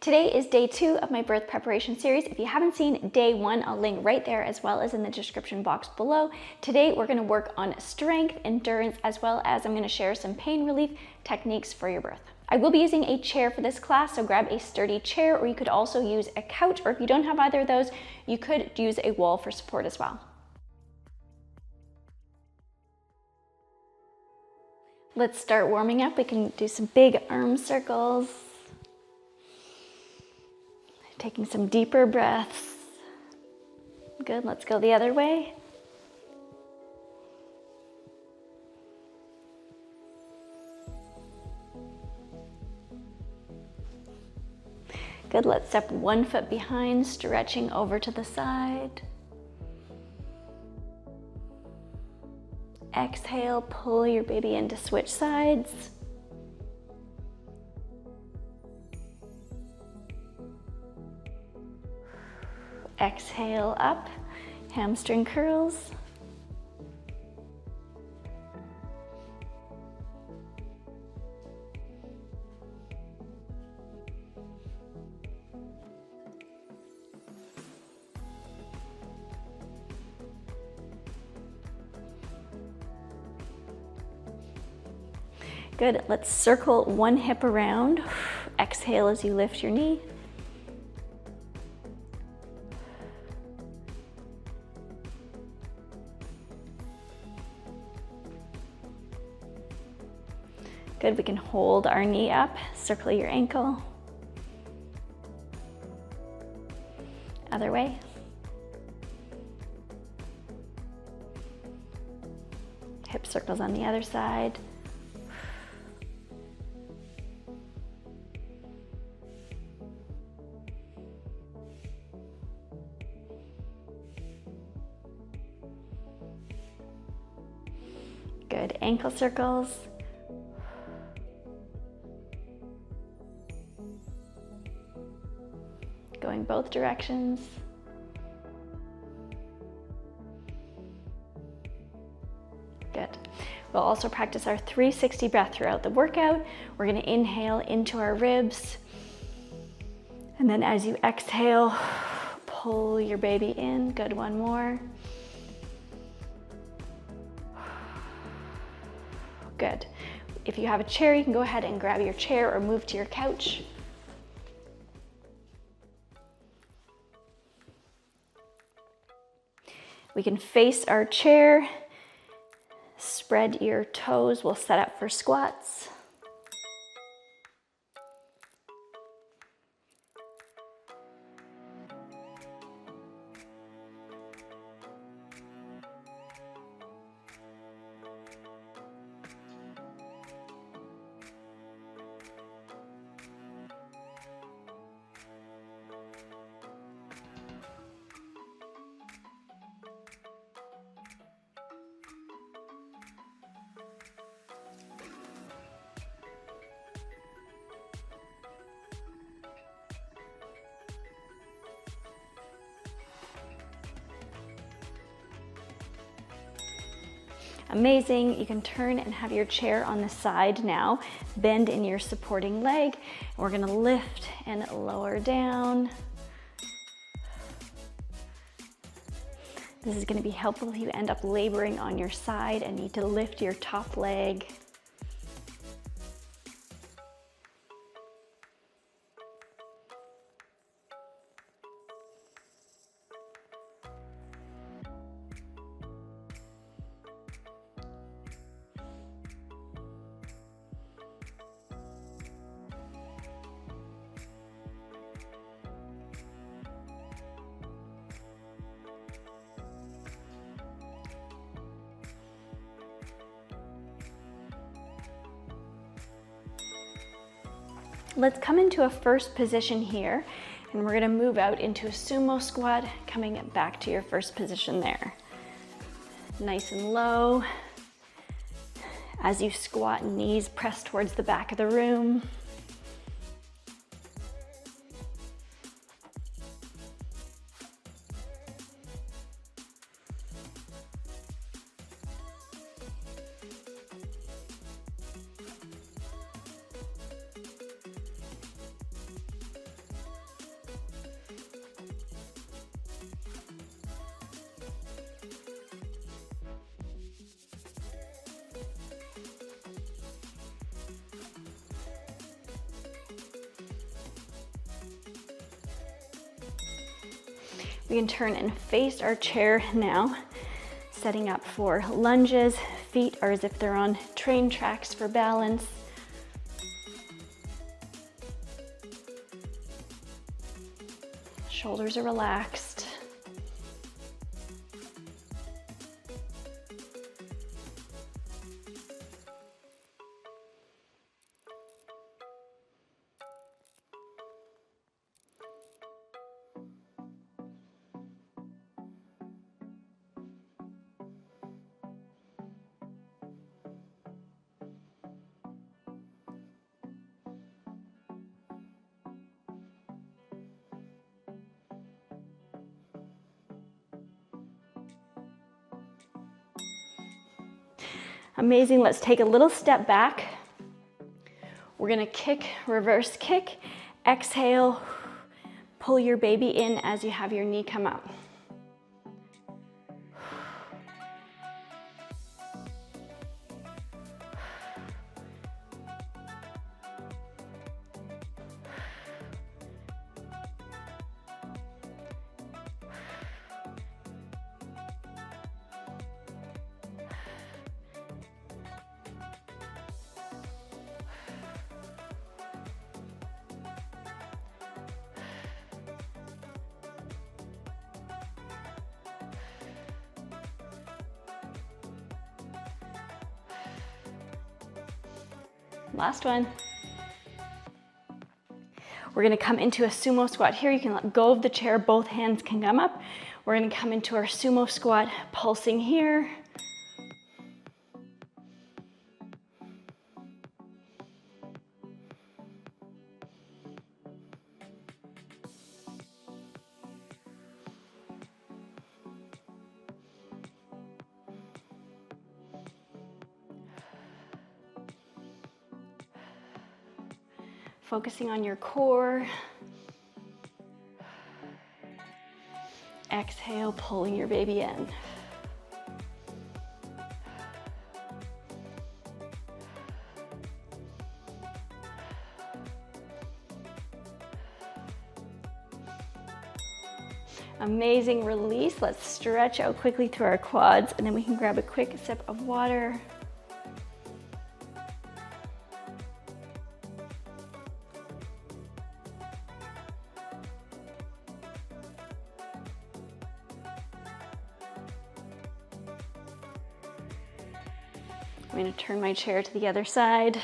Today is day 2 of my birth preparation series. If you haven't seen day 1, I'll link right there as well as in the description box below. Today we're going to work on strength, endurance, as well as I'm going to share some pain relief techniques for your birth. I will be using a chair for this class, so grab a sturdy chair, or you could also use a couch, or if you don't have either of those, you could use a wall for support as well. Let's start warming up. We can do some big arm circles. Taking some deeper breaths. Good, let's go the other way. Good, let's step one foot behind, stretching over to the side. Exhale, pull your baby in to switch sides. Exhale up, hamstring curls. Good, let's circle one hip around. Exhale as you lift your knee. Good, we can hold our knee up, circle your ankle. Other way. Hip circles on the other side. Good, ankle circles. Going both directions. Good. We'll also practice our 360 breath throughout the workout. We're going to inhale into our ribs. And then as you exhale, pull your baby in. Good, one more. Good. If you have a chair, you can go ahead and grab your chair or move to your couch. We can face our chair, spread your toes, we'll set up for squats. Amazing. You can turn and have your chair on the side now. Bend in your supporting leg. We're going to lift and lower down. This is going to be helpful if you end up laboring on your side and need to lift your top leg. Let's come into a first position here, and we're gonna move out into a sumo squat, coming back to your first position there. Nice and low. As you squat, knees press towards the back of the room. We can turn and face our chair now, setting up for lunges. Feet are as if they're on train tracks for balance. Shoulders are relaxed. Amazing, let's take a little step back. We're gonna kick, reverse kick, exhale, pull your baby in as you have your knee come up. Last one. We're gonna come into a sumo squat here. You can let go of the chair, both hands can come up. We're gonna come into our sumo squat, pulsing here. Focusing on your core. Exhale, pulling your baby in. Amazing release. Let's stretch out quickly through our quads, and then we can grab a quick sip of water. I'm going to turn my chair to the other side.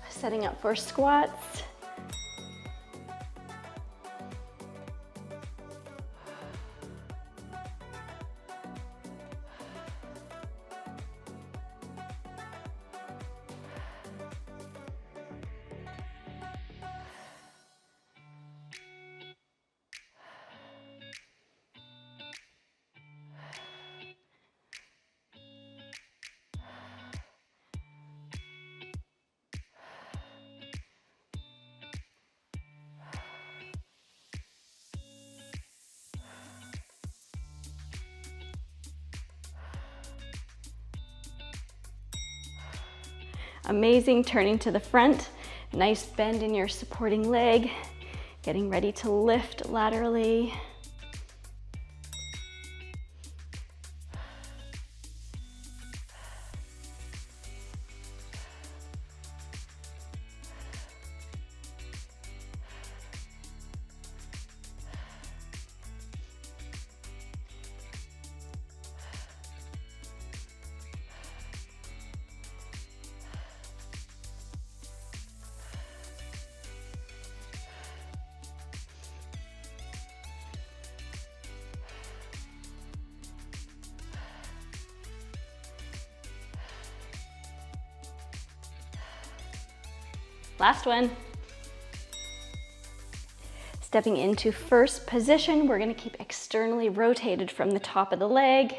Setting up for squats. Amazing, turning to the front. Nice bend in your supporting leg. Getting ready to lift laterally. Last one. Stepping into first position, we're going to keep externally rotated from the top of the leg.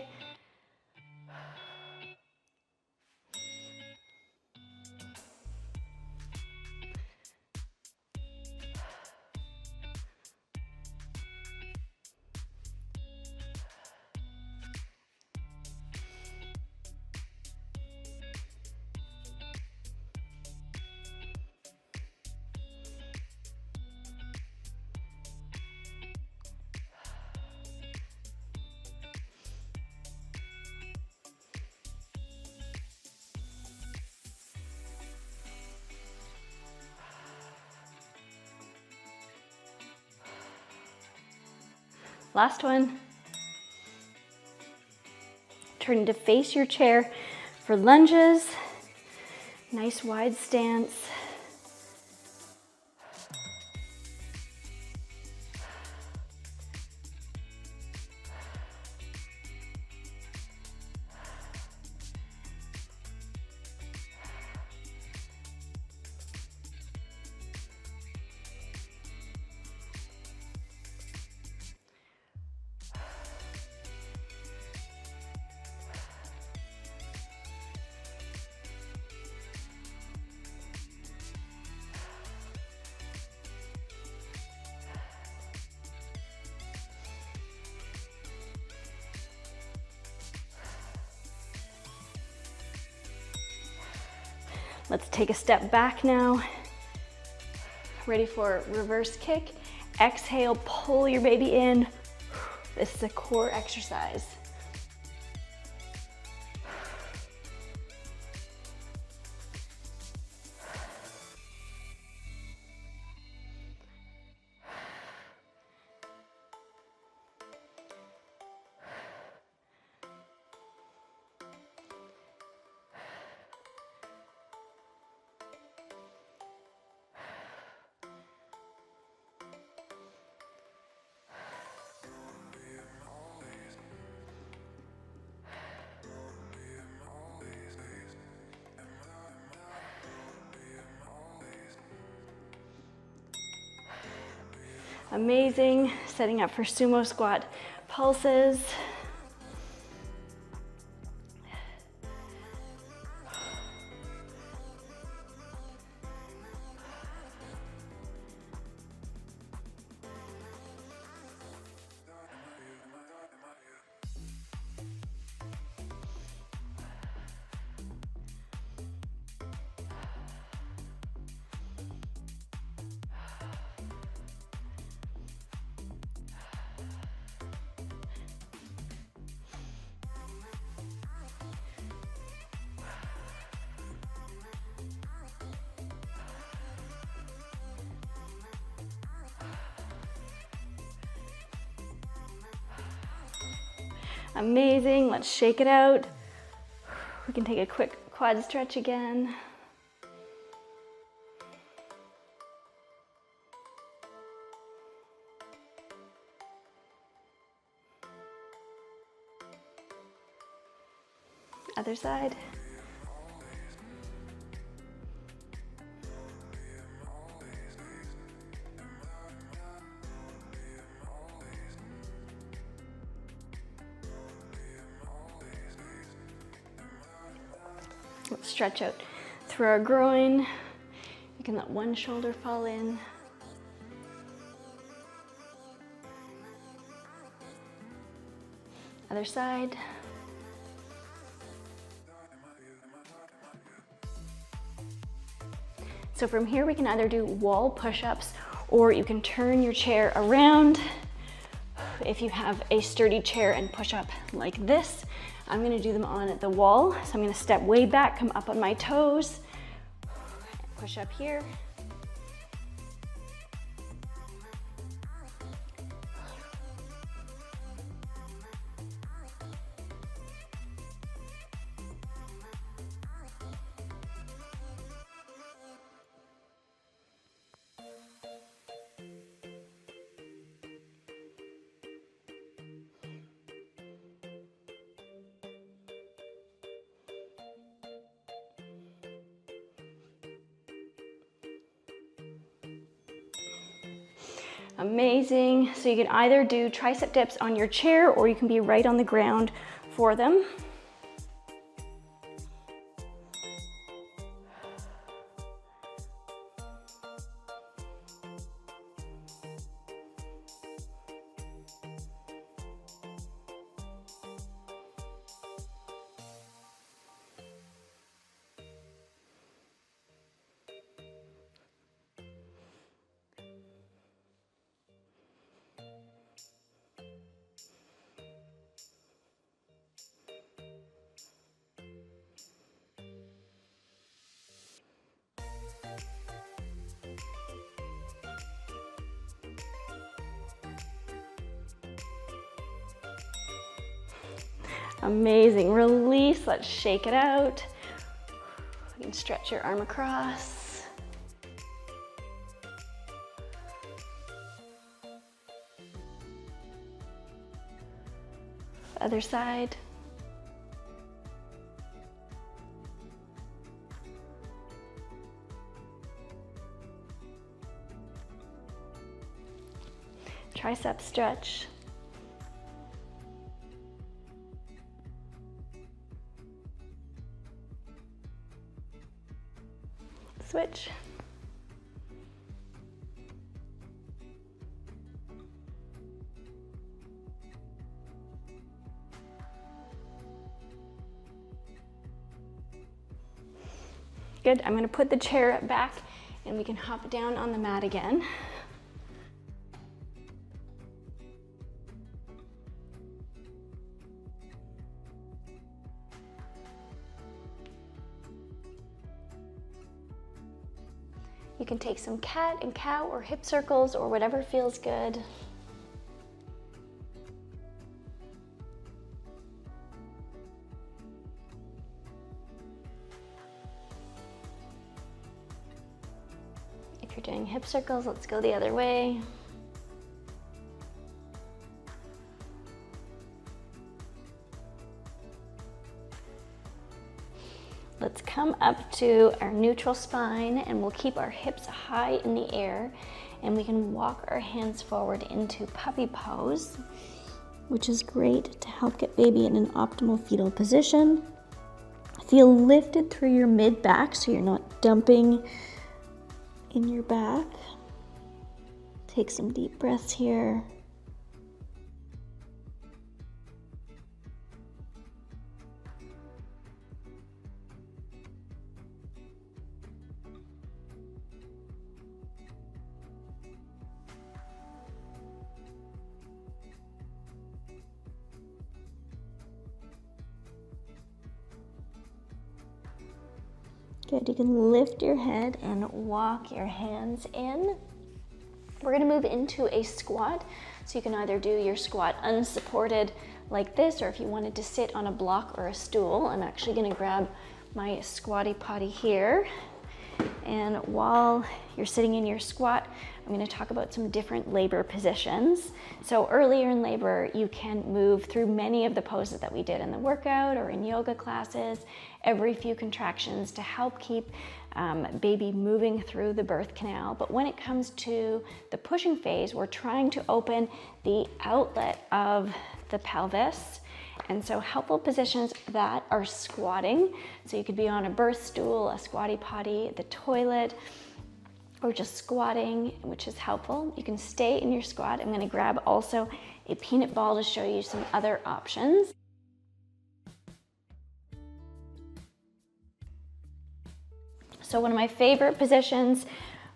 Last one. Turning to face your chair for lunges. Nice wide stance. Let's take a step back now. Ready for reverse kick. Exhale, pull your baby in. This is a core exercise. Amazing. Setting up for sumo squat pulses. Amazing. Let's shake it out. We can take a quick quad stretch again. Other side. Let's stretch out through our groin. You can let one shoulder fall in. Other side. So from here we can either do wall push-ups or you can turn your chair around. If you have a sturdy chair and push up like this, I'm gonna do them on the wall. So I'm gonna step way back, come up on my toes, push up here. Amazing. So you can either do tricep dips on your chair or you can be right on the ground for them. Amazing. Release. Let's shake it out. You can stretch your arm across. Other side. Tricep stretch. Switch. Good. I'm going to put the chair back and we can hop down on the mat again. You can take some cat and cow or hip circles or whatever feels good. If you're doing hip circles, let's go the other way. Let's come up to our neutral spine and we'll keep our hips high in the air and we can walk our hands forward into puppy pose, which is great to help get baby in an optimal fetal position. Feel lifted through your mid back so you're not dumping in your back. Take some deep breaths here. Good, you can lift your head and walk your hands in. We're gonna move into a squat. So you can either do your squat unsupported like this, or if you wanted to sit on a block or a stool. I'm actually gonna grab my squatty potty here. And while you're sitting in your squat, I'm going to talk about some different labor positions. So earlier in labor, you can move through many of the poses that we did in the workout or in yoga classes, every few contractions to help keep baby moving through the birth canal. But when it comes to the pushing phase, we're trying to open the outlet of the pelvis. And so helpful positions that are squatting. So you could be on a birth stool, a squatty potty, the toilet, or just squatting, which is helpful. You can stay in your squat. I'm gonna grab also a peanut ball to show you some other options. So one of my favorite positions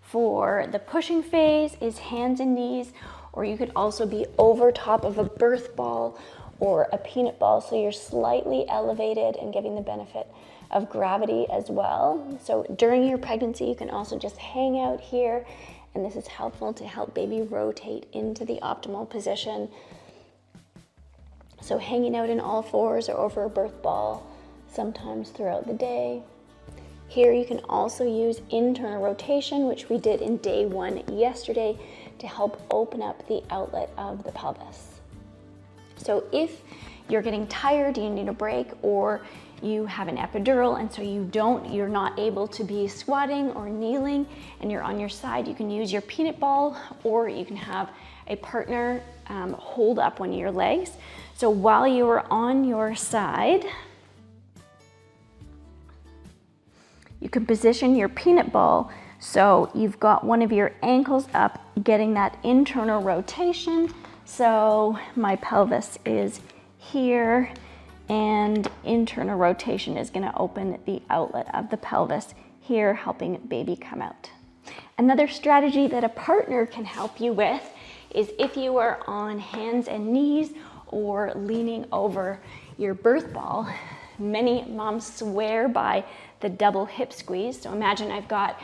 for the pushing phase is hands and knees, or you could also be over top of a birth ball or a peanut ball, so you're slightly elevated and giving the benefit of gravity as well. So during your pregnancy, you can also just hang out here, and this is helpful to help baby rotate into the optimal position. So hanging out in all fours or over a birth ball sometimes throughout the day. Here you can also use internal rotation, which we did in day 1 yesterday, to help open up the outlet of the pelvis. So if you're getting tired, you need a break, or you have an epidural and so you're not able to be squatting or kneeling and you're on your side, you can use your peanut ball, or you can have a partner hold up one of your legs. So while you are on your side, you can position your peanut ball so you've got one of your ankles up, getting that internal rotation. So my pelvis is here, and internal rotation is going to open the outlet of the pelvis here, helping baby come out. Another strategy that a partner can help you with is if you are on hands and knees or leaning over your birth ball. Many moms swear by the double hip squeeze. So imagine I've got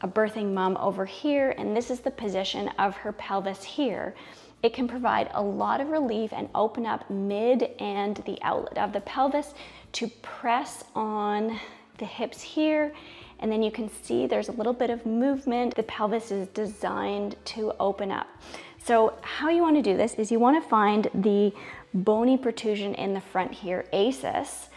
a birthing mom over here, and this is the position of her pelvis here. It can provide a lot of relief and open up mid and the outlet of the pelvis to press on the hips here. And then you can see there's a little bit of movement. The pelvis is designed to open up. So how you want to do this is you want to find the bony protrusion in the front here, ACES,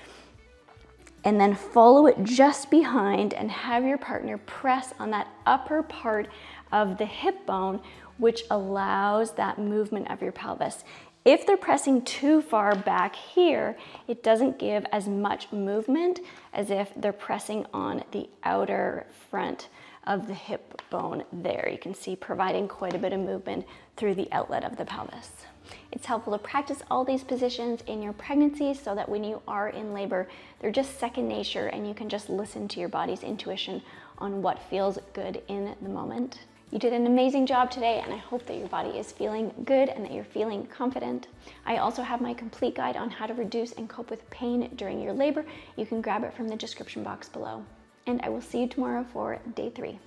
and then follow it just behind and have your partner press on that upper part of the hip bone, which allows that movement of your pelvis. If they're pressing too far back here, it doesn't give as much movement as if they're pressing on the outer front of the hip bone there. You can see providing quite a bit of movement through the outlet of the pelvis. It's helpful to practice all these positions in your pregnancy so that when you are in labor, they're just second nature and you can just listen to your body's intuition on what feels good in the moment. You did an amazing job today, and I hope that your body is feeling good and that you're feeling confident. I also have my complete guide on how to reduce and cope with pain during your labor. You can grab it from the description box below. And I will see you tomorrow for day 3.